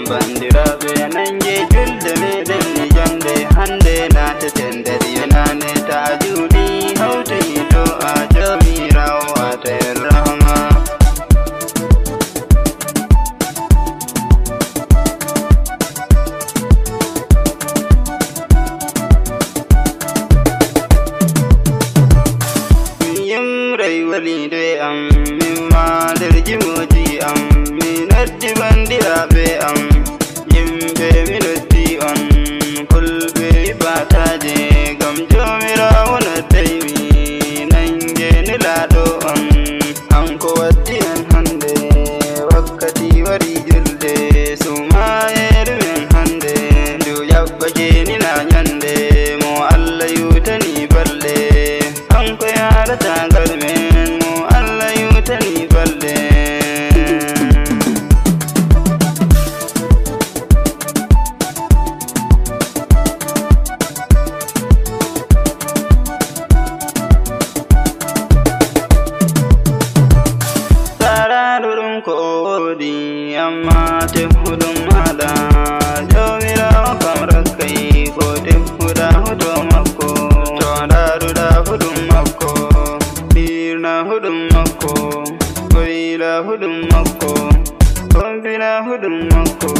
bandiraɓe nange julde meɗen ni jande hande nate tender yenane ta juuɗi hawti to a jamirawo aten rahma yimray walide am mimma nder jimoji am mi noddi bandiraɓe am yimɓe mi noddi on fulɓe bataje gam jomirawo noddaymi nange nelaɗo on hanko waddi en hande wakkati wari julde sumayeru men hande ndu yaɓɓake nina nyande mo Allah yutani balɗe hanko yarata ngal men mo Allah yutani balɗe ko wodi amma tefuɗum haɗa jomirawo kam rakkai ko tefuɗa huɗo makko to ɗaɗuɗa huɗum makko ɗirna huɗum makko koyla huɗum makko tombina huɗum makko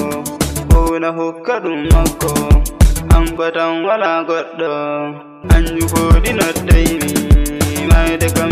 ɓowna hokka ɗum makko hanko tan wala goɗɗo hanju foɗi noddaymi mayde kam